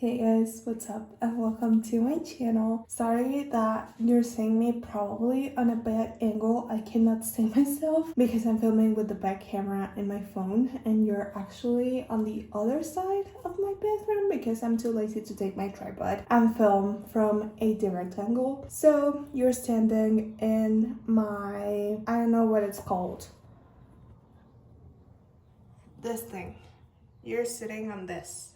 Hey guys, what's up and welcome to my channel. Sorry that you're seeing me probably on a bad angle. I cannot see myself because I'm filming with the back camera in my phone and you're actually on the other side of my bathroom because I'm too lazy to take my tripod and film from a direct angle. So you're standing in my, I don't know what it's called. This thing. You're sitting on this.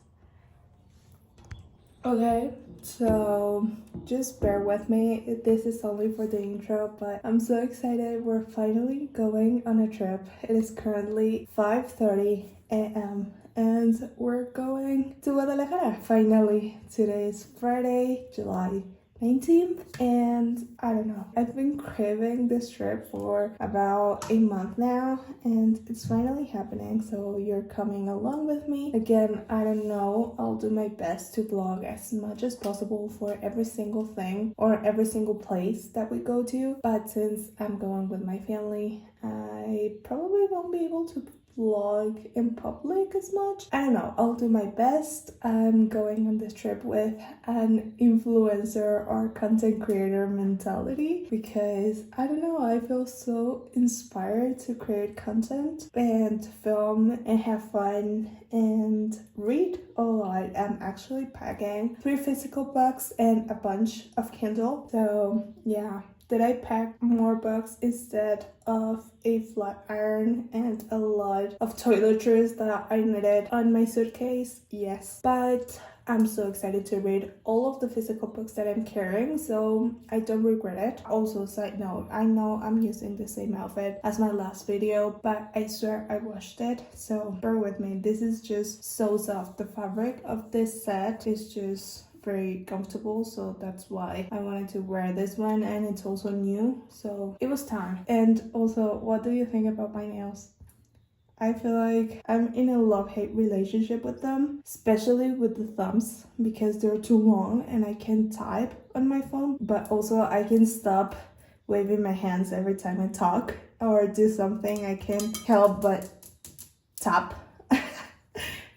Okay, so just bear with me. This is only for the intro, but I'm so excited. We're finally going on a trip. It is currently 5:30 a.m. and we're going to Guadalajara. Finally, today is Friday, July 19th, and I don't know, I've been craving this trip for about a month now and it's finally happening, so you're coming along with me. Again, I don't know, I'll do my best to vlog as much as possible for every single thing or every single place that we go to, but since I'm going with my family, I probably won't be able to vlog in public as much. I don't know, I'll do my best. I'm going on this trip with an influencer or content creator mentality because I don't know, I feel so inspired to create content and film and have fun and read a lot. I'm actually packing 3 physical books and a bunch of Kindle. So yeah, did I pack more books instead of a flat iron and a lot of toiletries that I needed on my suitcase? Yes, but I'm so excited to read all of the physical books that I'm carrying, so I don't regret it. Also, side note, I know I'm using the same outfit as my last video, but I swear I washed it, so bear with me. This is just so soft. The fabric of this set is just very comfortable, so that's why I wanted to wear this one, and it's also new, so it was time. And also, what do you think about my nails? I feel like I'm in a love-hate relationship with them, especially with the thumbs because they're too long and I can type on my phone, but also I can stop waving my hands every time I talk or do something. I can't help but tap.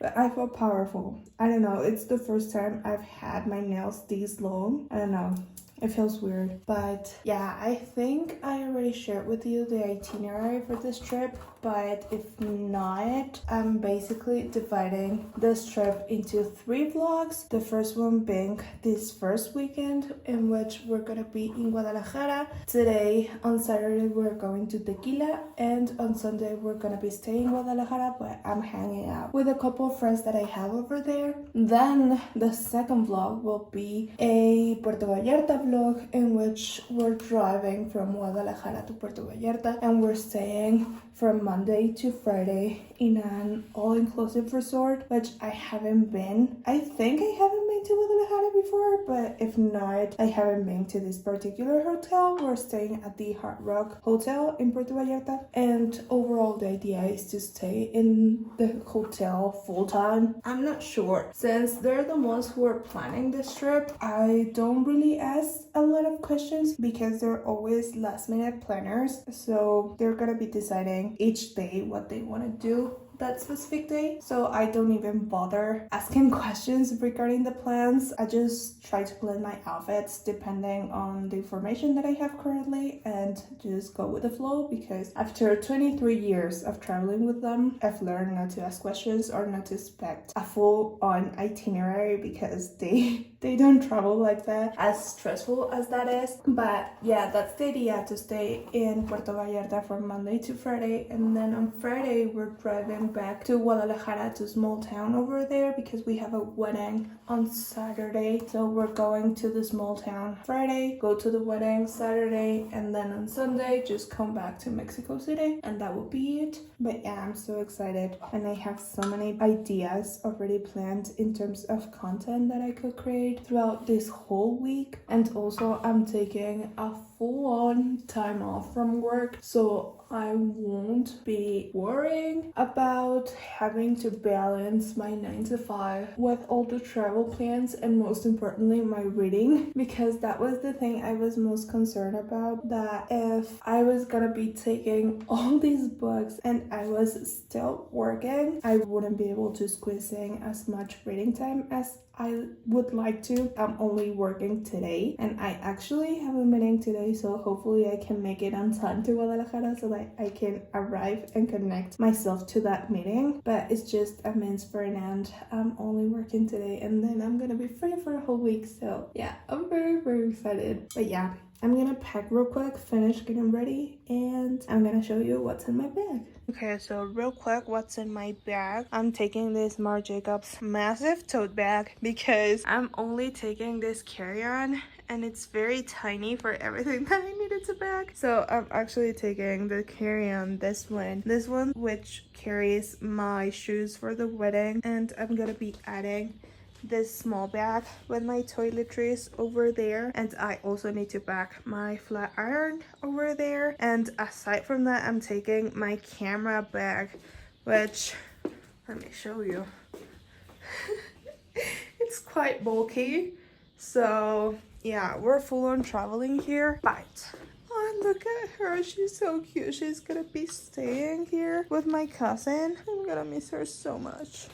But I feel powerful. I don't know, it's the first time I've had my nails this long. I don't know, it feels weird. But yeah, I think I already shared with you the itinerary for this trip, but if not, I'm basically dividing this trip into 3 vlogs. The first one being this first weekend in which we're gonna be in Guadalajara. Today, on Saturday, we're going to Tequila, and on Sunday, we're gonna be staying in Guadalajara, but I'm hanging out with a couple of friends that I have over there. Then the second vlog will be a Puerto Vallarta vlog in which we're driving from Guadalajara to Puerto Vallarta and we're staying from Monday to Friday in an all-inclusive resort, which I haven't been. I think I haven't been to Guadalajara before, but if not, I haven't been to this particular hotel. We're staying at the Hard Rock Hotel in Puerto Vallarta, and overall the idea is to stay in the hotel full-time. I'm not sure. Since they're the ones who are planning this trip, I don't really ask a lot of questions because they're always last-minute planners, so they're gonna be deciding each day what they want to do that specific day, so I don't even bother asking questions regarding the plans. I just try to plan my outfits depending on the information that I have currently and just go with the flow, because after 23 years of traveling with them, I've learned not to ask questions or not to expect a full-on itinerary because they don't travel like that, as stressful as that is. But yeah, that's the idea, to stay in Puerto Vallarta from Monday to Friday, and then on Friday we're driving back to Guadalajara, to a small town over there, because we have a wedding on Saturday. So we're going to the small town Friday, go to the wedding Saturday, and then on Sunday just come back to Mexico City, and that will be it. But yeah, I'm so excited and I have so many ideas already planned in terms of content that I could create throughout this whole week. And also I'm taking a full-on time off from work, so I won't be worrying about having to balance my 9 to 5 with all the travel plans and most importantly my reading, because that was the thing I was most concerned about, that if I was gonna be taking all these books and I was still working, I wouldn't be able to squeeze in as much reading time as I would like to. I'm only working today and I actually have a meeting today, so hopefully I can make it on time to Guadalajara so that I can arrive and connect myself to that meeting. But it's just a means for an end. I'm only working today and then I'm gonna be free for a whole week, so yeah, I'm very excited. But yeah, I'm gonna pack real quick, finish getting ready, and I'm gonna show you what's in my bag. Okay, so real quick, what's in my bag? I'm taking this Marc Jacobs massive tote bag because I'm only taking this carry-on and it's very tiny for everything that I needed to bag. So I'm actually taking the carry-on, this one which carries my shoes for the wedding, and I'm gonna be adding this small bag with my toiletries over there, and I also need to pack my flat iron over there. And aside from that, I'm taking my camera bag, which let me show you. It's quite bulky, so yeah, we're full on traveling here. But oh, look at her, she's so cute. She's gonna be staying here with my cousin. I'm gonna miss her so much.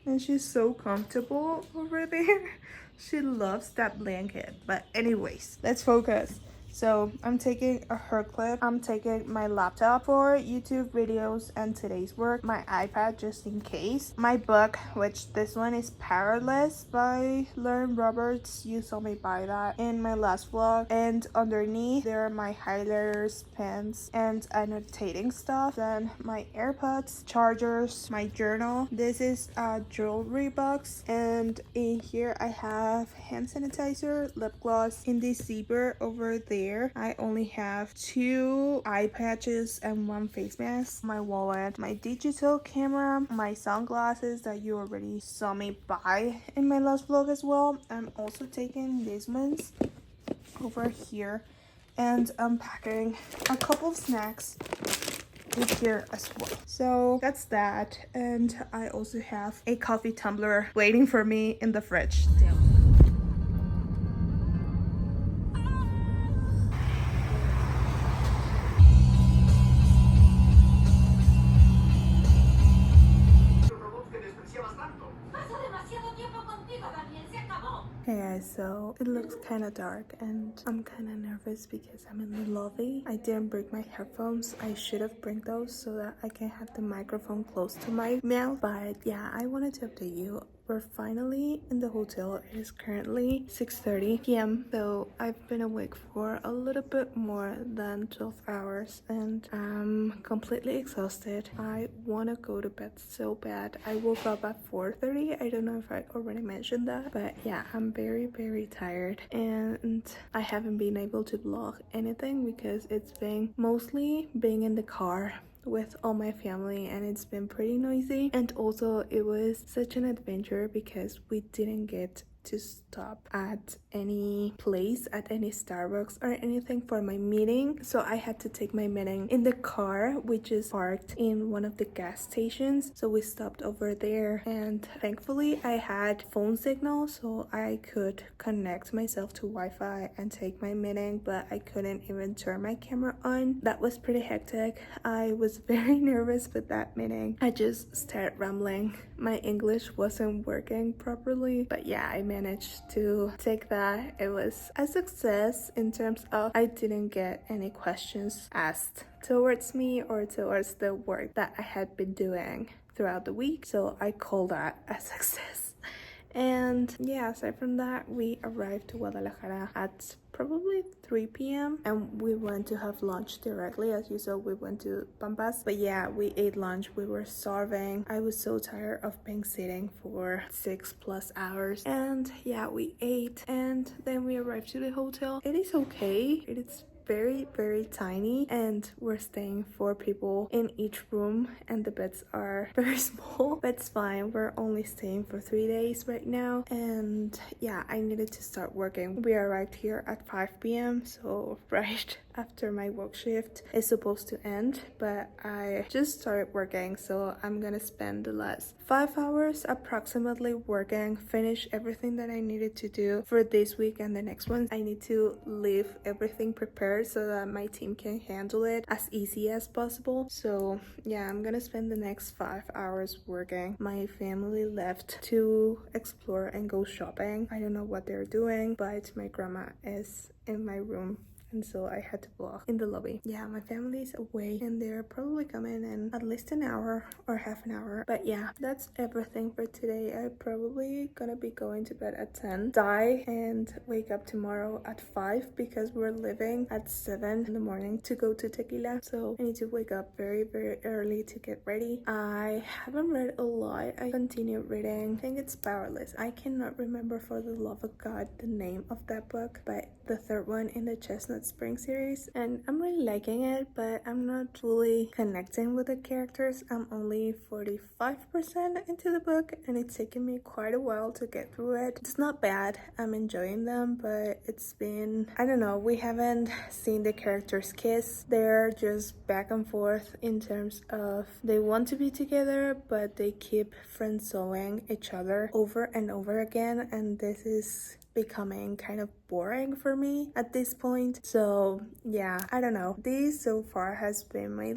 And she's so comfortable over there. She loves that blanket. But anyways, let's focus. So I'm taking a hair clip. I'm taking my laptop for YouTube videos and today's work. My iPad just in case. My book, which this one is Powerless by Lauren Roberts. You saw me buy that in my last vlog. And underneath there are my highlighters, pens, and annotating stuff. Then my AirPods, chargers, my journal. This is a jewelry box. And in here I have hand sanitizer, lip gloss. In this zipper over there, I only have 2 eye patches and 1 face mask, my wallet, my digital camera, my sunglasses that you already saw me buy in my last vlog as well. I'm also taking these ones over here, and I'm packing a couple of snacks in here as well. So that's that, and I also have a coffee tumbler waiting for me in the fridge still. Hey guys, so it looks kind of dark and I'm kind of nervous because I'm in the lobby. I didn't bring my headphones. I should have bring those so that I can have the microphone close to my mouth. But yeah, I wanted to update you. We're finally in the hotel. It is currently 6:30 p.m. So I've been awake for a little bit more than 12 hours and I'm completely exhausted. I want to go to bed so bad. I woke up at 4:30. I don't know if I already mentioned that, but yeah, I'm very tired and I haven't been able to vlog anything because it's been mostly being in the car with all my family and it's been pretty noisy. And also it was such an adventure because we didn't get to stop at any place, at any Starbucks or anything for my meeting, so I had to take my meeting in the car, which is parked in one of the gas stations. So we stopped over there and thankfully I had phone signal so I could connect myself to Wi-Fi and take my meeting, but I couldn't even turn my camera on. That was pretty hectic. I was very nervous with that meeting. I just started rambling. My English wasn't working properly, but yeah, I managed to take that. It was a success in terms of I didn't get any questions asked towards me or towards the work that I had been doing throughout the week, so I call that a success. And yeah, aside from that, we arrived to Guadalajara at probably 3 p.m. and we went to have lunch directly. As you saw, we went to Pampas, but yeah, we ate lunch. We were starving. I was so tired of being sitting for 6+ hours, and yeah, we ate and then we arrived to the hotel. It is okay. It is very tiny and we're staying 4 people in each room and the beds are very small, but it's fine. We're only staying for 3 days right now, and yeah, I needed to start working. We arrived here at 5 p.m. so right after my work shift is supposed to end, but I just started working, so I'm gonna spend the last 5 hours approximately working, finish everything that I needed to do for this week and the next one. I need to leave everything prepared so that my team can handle it as easy as possible. So yeah, I'm gonna spend the next 5 hours working. My family left to explore and go shopping. I don't know what they're doing, but my grandma is in my room, and so I had to vlog in the lobby. Yeah, my family's away and they're probably coming in at least an hour or half an hour. But yeah, that's everything for today. I'm probably gonna be going to bed at 10, die and wake up tomorrow at 5 because we're leaving at 7 in the morning to go to Tequila. So I need to wake up very early to get ready. I haven't read a lot. I continued reading, I think it's Powerless. I cannot remember for the love of God the name of that book, but the third one in the Chestnut Spring series, and I'm really liking it, but I'm not fully connecting with the characters. I'm only 45% into the book and it's taken me quite a while to get through it. It's not bad, I'm enjoying them, but it's been, I don't know, we haven't seen the characters kiss. They're just back and forth in terms of they want to be together, but they keep friend-zoning each other over and over again, and this is becoming kind of boring for me at this point. So yeah, I don't know, this so far has been my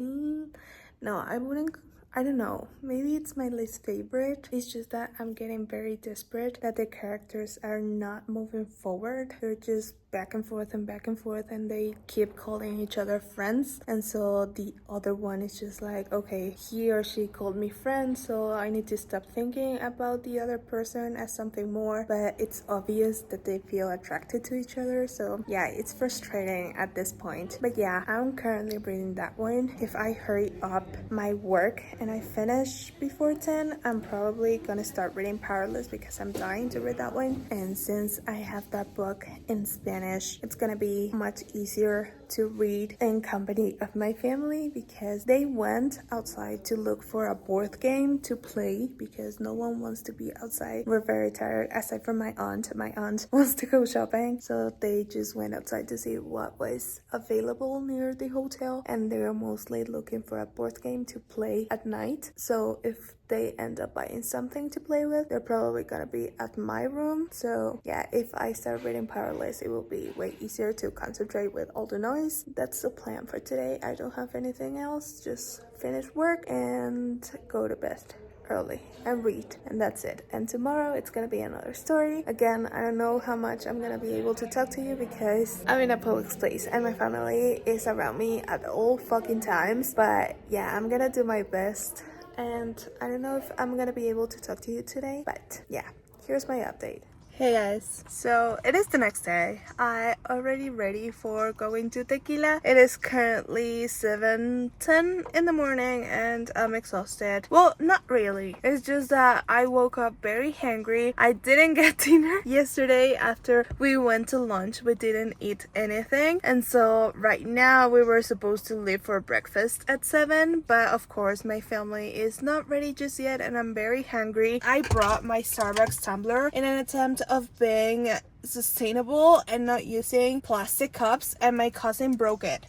I don't know, maybe it's my least favorite. It's just that I'm getting very desperate that the characters are not moving forward. They're just back and forth and they keep calling each other friends, and so the other one is just like, okay, he or she called me friend, so I need to stop thinking about the other person as something more, but it's obvious that they feel attracted to each other. So yeah, it's frustrating at this point. But yeah, I'm currently reading that one. If I hurry up my work and I finish before 10, I'm probably gonna start reading Powerless because I'm dying to read that one, and since I have that book in Spanish, it's gonna be much easier to read in company of my family because they went outside to look for a board game to play because no one wants to be outside. We're very tired, aside from my aunt. My aunt wants to go shopping, so they just went outside to see what was available near the hotel, and they're mostly looking for a board game to play at night. So if they end up buying something to play with, they're probably gonna be at my room. So yeah, if I start reading Powerless, it will be way easier to concentrate with all the noise. That's the plan for today. I don't have anything else, just finish work and go to bed early and read, and that's it. And tomorrow it's gonna be another story. Again, I don't know how much I'm gonna be able to talk to you because I'm in a public place and my family is around me at all fucking times. But yeah, I'm gonna do my best, and I don't know if I'm gonna be able to talk to you today, but yeah, here's my update. Hey guys, so it is the next day. I already ready for going to Tequila. It is currently 7:10 in the morning and I'm exhausted. Well, not really. It's just that I woke up very hungry. I didn't get dinner yesterday after we went to lunch. We didn't eat anything, and so right now we were supposed to leave for breakfast at 7, but of course my family is not ready just yet and I'm very hungry. I brought my Starbucks tumbler in an attempt of being sustainable and not using plastic cups, and my cousin broke it.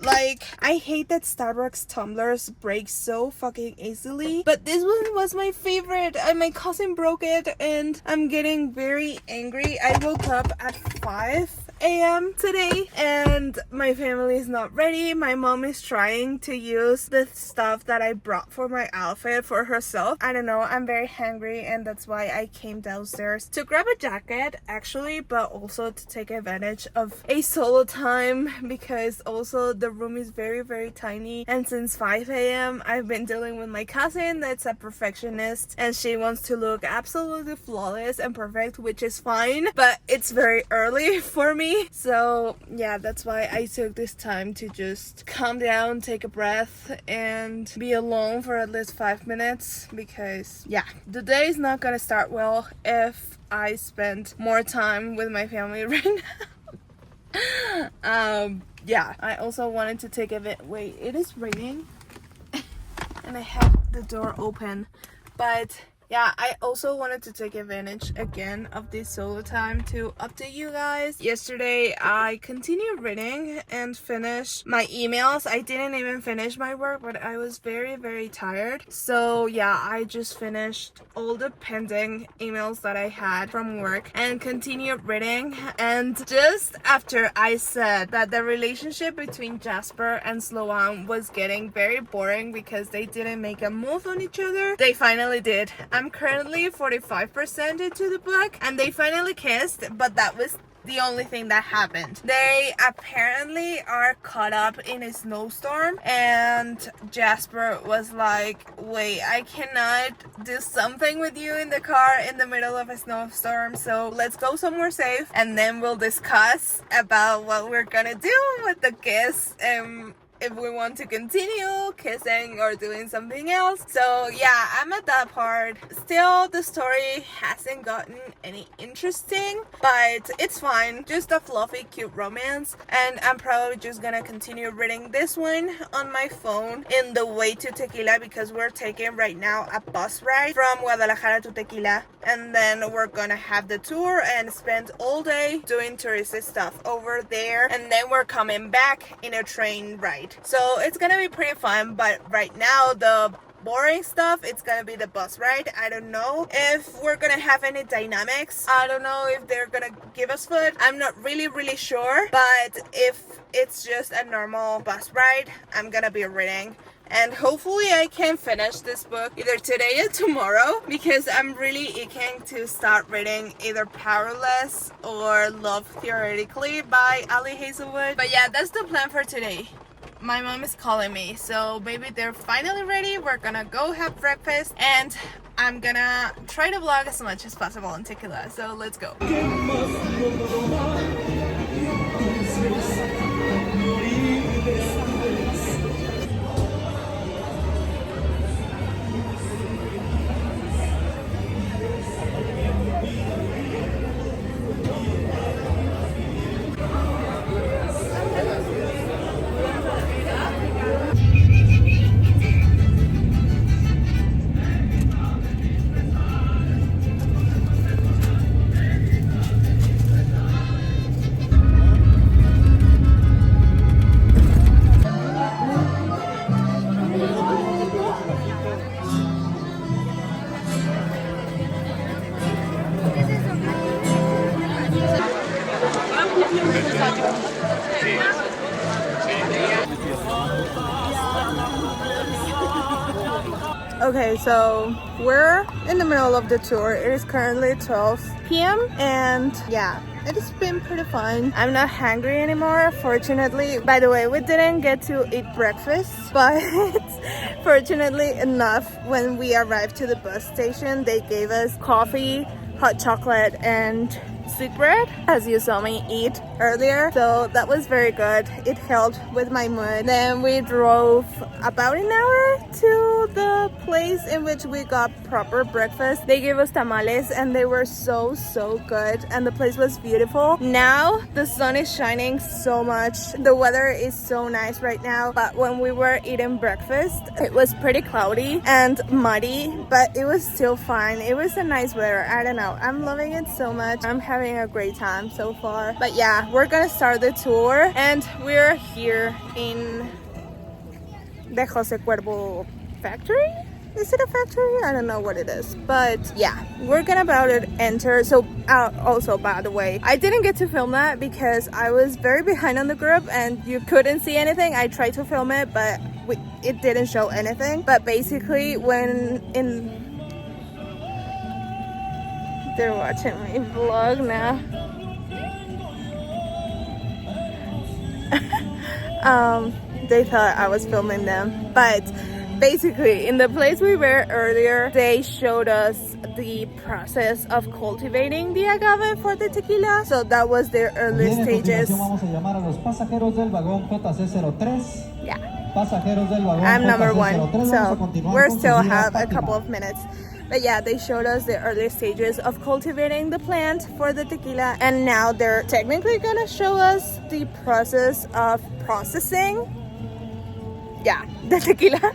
Like, I hate that Starbucks tumblers break so fucking easily, but this one was my favorite and my cousin broke it and I'm getting very angry. I woke up at 5 a.m. today and my family is not ready. My mom is trying to use the stuff that I brought for my outfit for herself. I don't know, I'm very hungry and that's why I came downstairs to grab a jacket actually, but also to take advantage of a solo time because also the room is very tiny, and since 5 a.m. I've been dealing with my cousin that's a perfectionist and she wants to look absolutely flawless and perfect, which is fine, but it's very early for me. So yeah, that's why I took this time to just calm down, take a breath and be alone for at least 5 minutes, because yeah, the day is not gonna start well if I spend more time with my family right now. Yeah, I also wanted to take a bit. Wait, it is raining and I have the door open, but Yeah, I also wanted to take advantage again of this solo time to update you guys. Yesterday, I continued reading and finished my emails. I didn't even finish my work, but I was very, very tired. So yeah, I just finished all the pending emails that I had from work and continued reading. And just after I said that the relationship between Jasper and Sloan was getting very boring because they didn't make a move on each other, they finally did. I'm currently 45% into the book and they finally kissed, but that was the only thing that happened. They apparently are caught up in a snowstorm and Jasper was like, wait, I cannot do something with you in the car in the middle of a snowstorm, so let's go somewhere safe and then we'll discuss about what we're gonna do with the kiss and if we want to continue kissing or doing something else. So yeah, I'm at that part. Still, the story hasn't gotten any interesting, but it's fine. Just a fluffy, cute romance. And I'm probably just gonna continue reading this one on my phone in the way to Tequila because we're taking right now a bus ride from Guadalajara to Tequila. And then we're gonna have the tour and spend all day doing touristy stuff over there. And then we're coming back in a train ride. So it's gonna be pretty fun, but right now the boring stuff, it's gonna be the bus ride. I don't know if we're gonna have any dynamics. I don't know if they're gonna give us food. I'm not really sure, but if it's just a normal bus ride, I'm gonna be reading. And hopefully I can finish this book either today or tomorrow because I'm really itching to start reading either Powerless or Love Theoretically by Ali Hazelwood. But yeah, that's the plan for today. My mom is calling me, so baby, they're finally ready. We're gonna go have breakfast and I'm gonna try to vlog as much as possible in Tequila, so let's go. Okay, so we're in the middle of the tour. It is currently 12 p.m. and yeah, it has been pretty fun. I'm not hungry anymore, fortunately. By the way, we didn't get to eat breakfast, but fortunately enough, when we arrived to the bus station, they gave us coffee, hot chocolate, and sweetbread, as you saw me eat earlier. So that was very good. It helped with my mood. Then we drove about an hour to the place in which we got proper breakfast. They gave us tamales and they were so good, and the place was beautiful. Now the sun is shining so much. The weather is so nice right now, but when we were eating breakfast, it was pretty cloudy and muddy, but it was still fine. It was a nice weather. I don't know, I'm loving it so much. I'm having a great time so far. But yeah, we're gonna start the tour and we're here in the Jose Cuervo factory. Is it a factory? I don't know what it is, but yeah, we're gonna about to enter. So also, by the way, I didn't get to film that because I was very behind on the group and you couldn't see anything. I tried to film it, but it didn't show anything. But basically, they're watching my vlog now. They thought I was filming them, but basically in the place we were earlier, they showed us the process of cultivating the agave for the tequila. So that was their early stages. Yeah, I'm number one, so we still have a couple of minutes. But yeah, they showed us the early stages of cultivating the plant for the tequila, and now they're technically gonna show us the process of processing. Yeah, the tequila.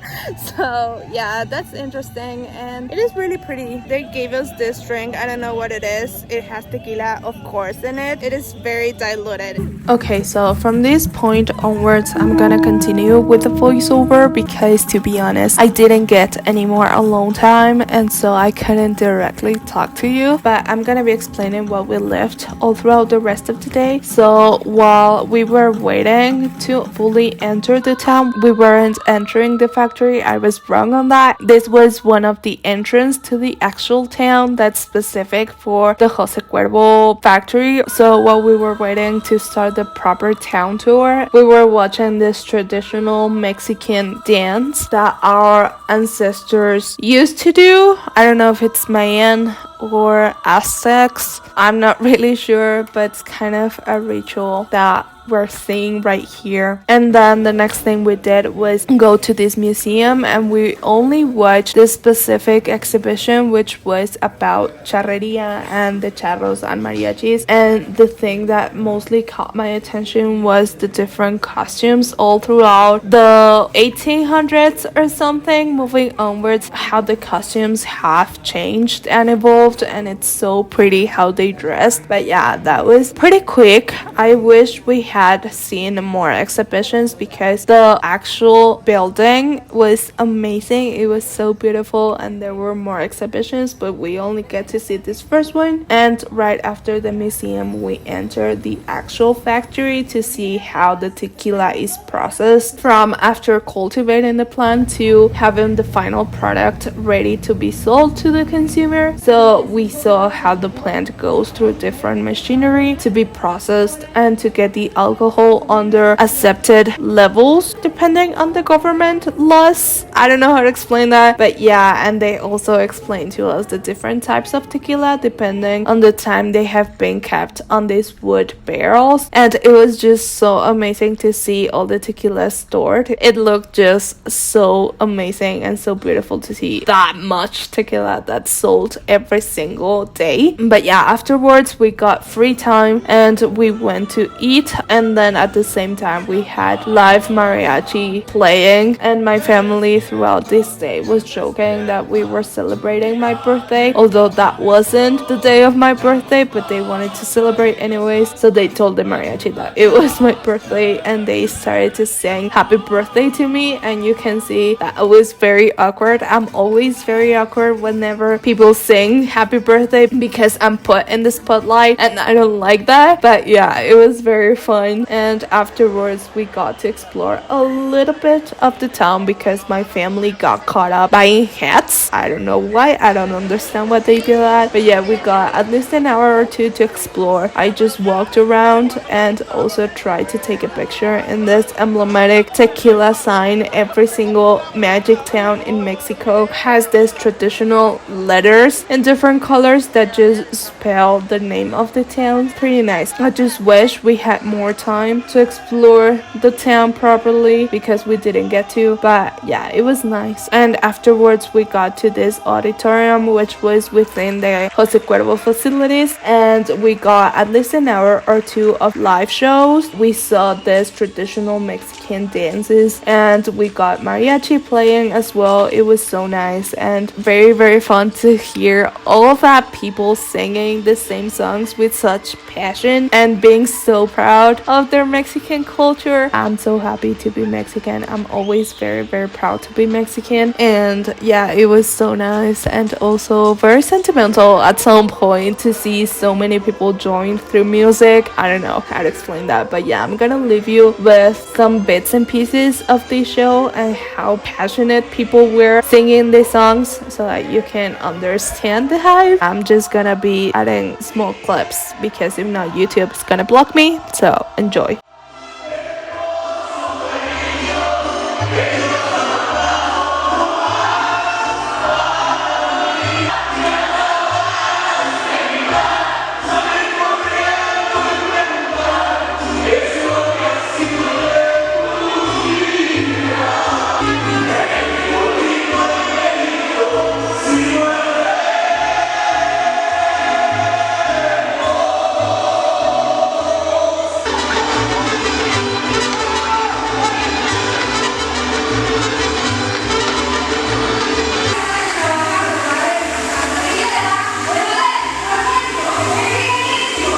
So yeah, that's interesting, and it is really pretty. They gave us this drink. I don't know what it is. It has tequila, of course, in it. It is very diluted. Okay, so from this point onwards, I'm gonna continue with the voiceover because, to be honest, I didn't get any more alone time, and so I couldn't directly talk to you. But I'm gonna be explaining what we lived all throughout the rest of the day. So while we were waiting to fully enter the town, we weren't entering the factory. I was wrong on that. This was one of the entrance to the actual town that's specific for the Jose Cuervo factory. So while we were waiting to start the proper town tour, we were watching this traditional Mexican dance that our ancestors used to do. I don't know if it's Mayan or Aztecs. I'm not really sure, but it's kind of a ritual that we're seeing right here. And then the next thing we did was go to this museum, and we only watched this specific exhibition, which was about charreria and the charros and mariachis. And the thing that mostly caught my attention was the different costumes all throughout the 1800s or something, moving onwards, how the costumes have changed and evolved, and it's so pretty how they dressed. But yeah, that was pretty quick. I wish we had seen more exhibitions because the actual building was amazing. It was so beautiful, and there were more exhibitions, but we only get to see this first one. And right after the museum, we entered the actual factory to see how the tequila is processed from after cultivating the plant to having the final product ready to be sold to the consumer. So we saw how the plant goes through different machinery to be processed and to get the alcohol under accepted levels depending on the government laws. I don't know how to explain that, but yeah. And they also explained to us the different types of tequila depending on the time they have been kept on these wood barrels, and it was just so amazing to see all the tequila stored. It looked just so amazing and so beautiful to see that much tequila that's sold every single day. But yeah, afterwards we got free time and we went to eat, and then at the same time we had live mariachi playing. And my family throughout this day was joking that we were celebrating my birthday, although that wasn't the day of my birthday, but they wanted to celebrate anyways. So they told the mariachi that it was my birthday, and they started to sing happy birthday to me. And you can see that I was very awkward. I'm always very awkward whenever people sing happy birthday because I'm put in the spotlight, and I don't like that. But yeah, it was very fun. And afterwards we got to explore a little bit of the town because my family got caught up buying hats. I don't know why. I don't understand what they do that. But yeah, we got at least an hour or two to explore. I just walked around and also tried to take a picture in this emblematic tequila sign. Every single magic town in Mexico has this traditional letters in different colors that just spell the name of the town. Pretty nice. I just wish we had more time to explore the town properly because we didn't get to. But yeah, it was nice. And afterwards we got to this auditorium, which was within the Jose Cuervo facilities, and we got at least an hour or two of live shows. We saw this traditional Mexican dances, and we got mariachi playing as well. It was so nice and very, very fun to hear all of that people singing the same songs with such passion and being so proud of their Mexican culture. I'm so happy to be Mexican. I'm always very, very proud to be Mexican. And yeah, it was so nice and also very sentimental at some point to see so many people join through music. I don't know how to explain that, but yeah, I'm gonna leave you with some bits and pieces of this show and how passionate people were singing these songs so that you can understand the hype. I'm just gonna be adding small clips because if not, YouTube is gonna block me. So enjoy.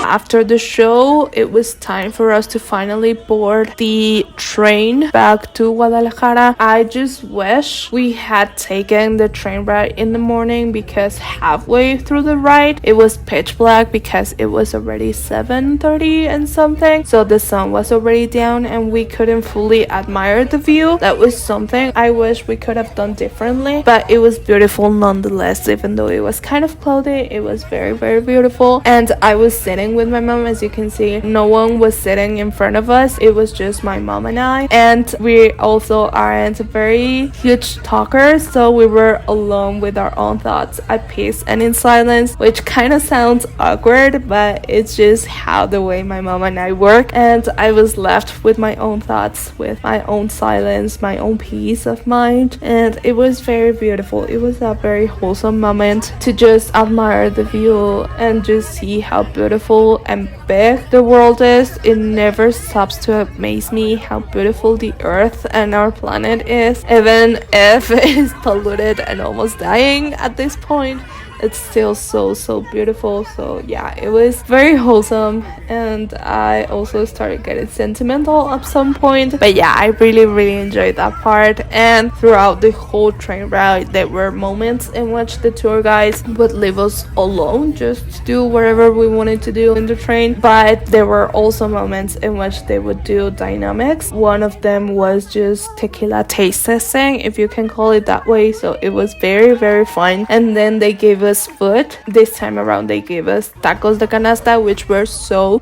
after the show, it was time for us to finally board the train back to Guadalajara. I just wish we had taken the train ride in the morning, because halfway through the ride it was pitch black because it was already 7:30 and something, so the sun was already down and we couldn't fully admire the view. That was something I wish we could have done differently, but it was beautiful nonetheless. Even though it was kind of cloudy, it was very, very beautiful. And I was sitting with my mom. As you can see, no one was sitting in front of us. It was just my mom and I, and we also aren't very huge talkers, so we were alone with our own thoughts at peace and in silence, which kind of sounds awkward, but it's just how the way my mom and I work. And I was left with my own thoughts, with my own silence, my own peace of mind, and it was very beautiful. It was a very wholesome moment to just admire the view and just see how beautiful and big the world is. It never stops to amaze me how beautiful the earth and our planet is. Even if it is polluted and almost dying at this point, it's still so beautiful. So yeah, it was very wholesome, and I also started getting sentimental at some point. But yeah, I really enjoyed that part. And throughout the whole train ride, there were moments in which the tour guides would leave us alone just to do whatever we wanted to do in the train, but there were also moments in which they would do dynamics. One of them was just tequila taste testing, if you can call it that way. So it was very fun. And then they gave us food. This time around they gave us tacos de canasta, which were so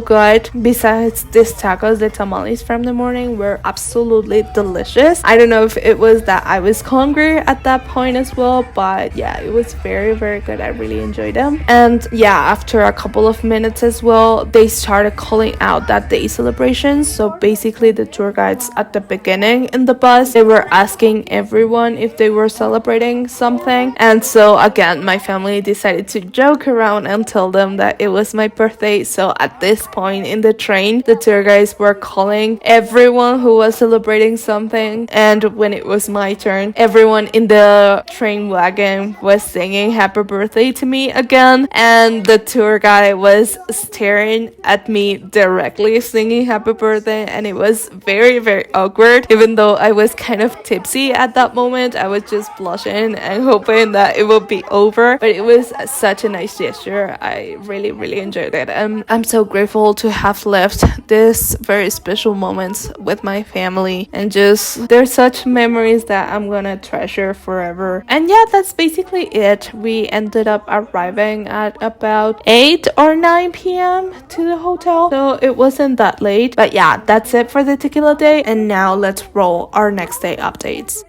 good. Besides these tacos, the tamales from the morning were absolutely delicious. I don't know if it was that I was hungry at that point as well, but yeah, it was very good. I really enjoyed them. And yeah, after a couple of minutes as well, they started calling out that day celebrations. So basically the tour guides at the beginning in the bus, they were asking everyone if they were celebrating something. And so again, my family decided to joke around and tell them that it was my birthday. So at this point in the train, the tour guides were calling everyone who was celebrating something, and when it was my turn, everyone in the train wagon was singing happy birthday to me again, and the tour guide was staring at me directly singing happy birthday, and it was very awkward. Even though I was kind of tipsy at that moment, I was just blushing and hoping that it would be over. But it was such a nice gesture. I really enjoyed it. I'm so grateful to have lived this very special moments with my family, and just there's such memories that I'm gonna treasure forever. And yeah, that's basically it. We ended up arriving at about 8 or 9 p.m. to the hotel, so it wasn't that late. But yeah, that's it for the tequila day, and now let's roll our next day updates.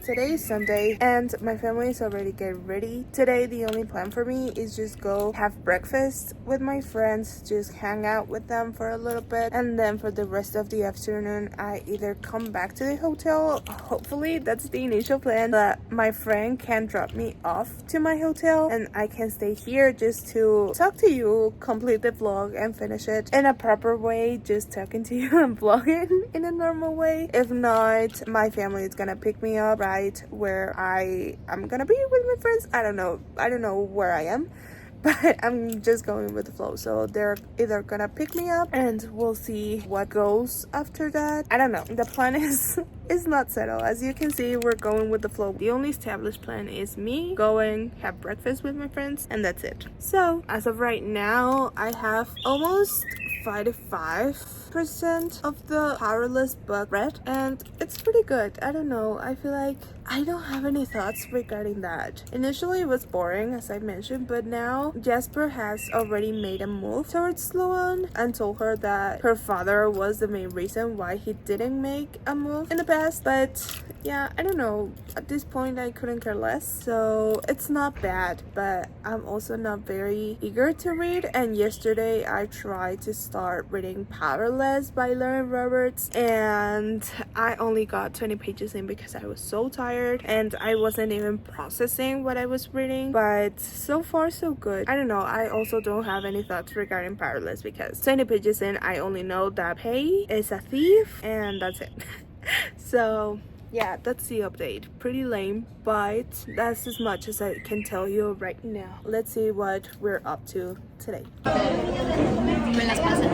Today is Sunday and my family is already getting ready. Today the only plan for me is just go have breakfast with my friends, just hang out with them for a little bit, and then for the rest of the afternoon I either come back to the hotel, hopefully that's the initial plan, that my friend can drop me off to my hotel and I can stay here just to talk to you, complete the vlog and finish it in a proper way, just talking to you and vlogging in a normal way. If not, my family is gonna pick me up right where I am gonna be with my friends. I don't know where I am, but I'm just going with the flow. So they're either gonna pick me up and we'll see what goes after that. I don't know, the plan is not settled. As you can see, we're going with the flow. The only established plan is me going have breakfast with my friends, and that's it. So as of right now, I have almost 5% of the Powerless book read, and it's pretty good. I don't know, I feel like I don't have any thoughts regarding that. Initially it was boring, as I mentioned, but now Jasper has already made a move towards Sloan and told her that her father was the main reason why he didn't make a move in the past. But yeah, I don't know, at this point I couldn't care less. So it's not bad, but I'm also not very eager to read. And yesterday I tried to start reading Powerless by Lauren Roberts, and I only got 20 pages in because I was so tired and I wasn't even processing what I was reading. But so far so good. I don't know, I also don't have any thoughts regarding Powerless because 20 pages in I only know that Pei is a thief and that's it. So yeah, that's the update. Pretty lame, but that's as much as I can tell you right now. Let's see what we're up to today. Me las pasan.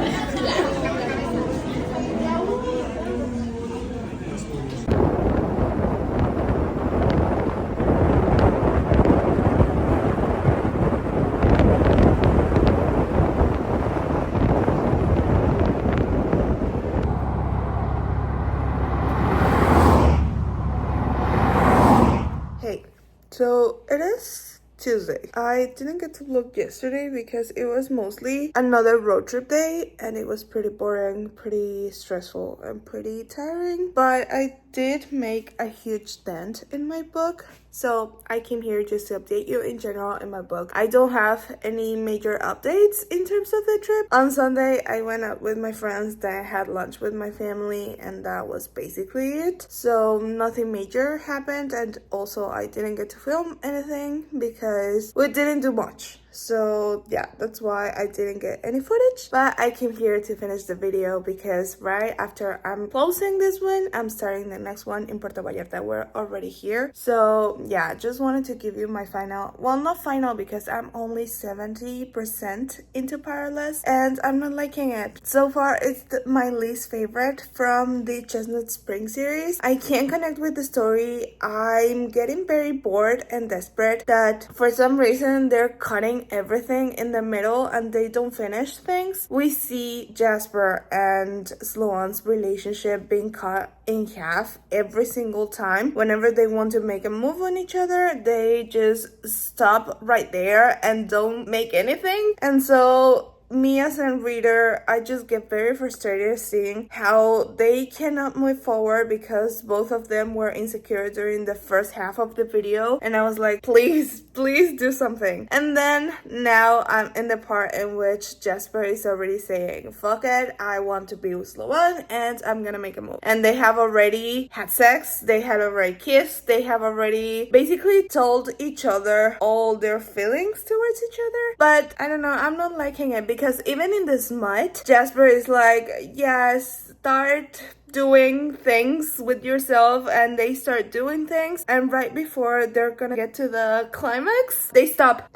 Hey, so it is Tuesday. I didn't get to vlog yesterday because it was mostly another road trip day and it was pretty boring, pretty stressful, and pretty tiring. But I did make a huge dent in my book. So I came here just to update you in general in my book. I don't have any major updates in terms of the trip. On Sunday, I went out with my friends, then I had lunch with my family, and that was basically it. So nothing major happened, and also I didn't get to film anything because we didn't do much. So yeah, that's why I didn't get any footage, but I came here to finish the video because right after I'm closing this one, I'm starting the next one in Puerto Vallarta. We're already here. So yeah, just wanted to give you my final, well, not final because I'm only 70% into Powerless and I'm not liking it. So far, it's my least favorite from the Chestnut Spring series. I can't connect with the story. I'm getting very bored and desperate that for some reason they're cutting everything in the middle and they don't finish things. We see Jasper and Sloane's relationship being cut in half every single time. Whenever they want to make a move on each other, they just stop right there and don't make anything. And so me as a reader, I just get very frustrated seeing how they cannot move forward because both of them were insecure during the first half of the video, and I was like, please do something. And then now I'm in the part in which Jasper is already saying, fuck it, I want to be with Sloane and I'm gonna make a move. And they have already had sex, they had already kissed, they have already basically told each other all their feelings towards each other. But I don't know, I'm not liking it because even in the smut, Jasper is like, yes, start doing things with yourself, and they start doing things, and right before they're gonna get to the climax, they stop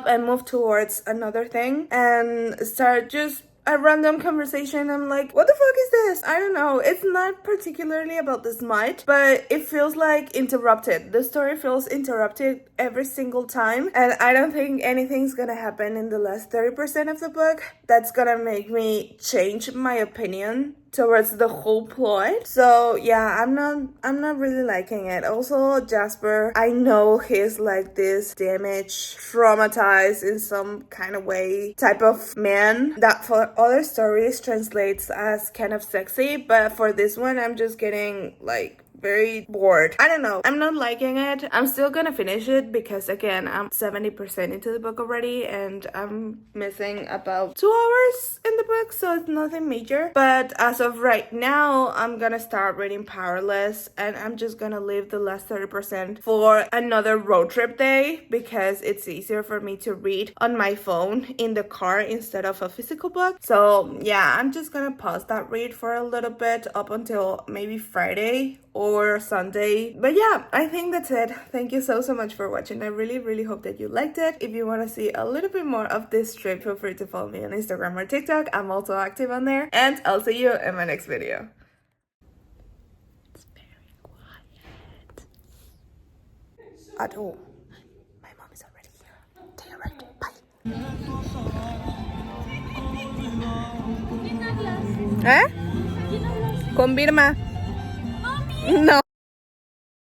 and move towards another thing and start just a random conversation. I'm like, what the fuck is this? I don't know. It's not particularly about the smite, but it feels like interrupted. The story feels interrupted every single time, and I don't think anything's gonna happen in the last 30% of the book that's gonna make me change my opinion towards the whole plot. So yeah, I'm not really liking it. Also, Jasper, I know he's like this damaged, traumatized in some kind of way type of man that for other stories translates as kind of sexy, but for this one I'm just getting like very bored. I don't know. I'm not liking it. I'm still gonna finish it because again, I'm 70% into the book already and I'm missing about 2 hours in the book, so it's nothing major. But as of right now, I'm gonna start reading Powerless and I'm just gonna leave the last 30% for another road trip day because it's easier for me to read on my phone in the car instead of a physical book. So yeah, I'm just gonna pause that read for a little bit up until maybe Friday or Sunday. But yeah, I think that's it. Thank you so much for watching. I really hope that you liked it. If you want to see a little bit more of this trip, feel free to follow me on Instagram or TikTok. I'm also active on there, and I'll see you in my next video. It's very quiet at all. My mom is already here. They arrived. Bye. ¿Eh? Confirma. No.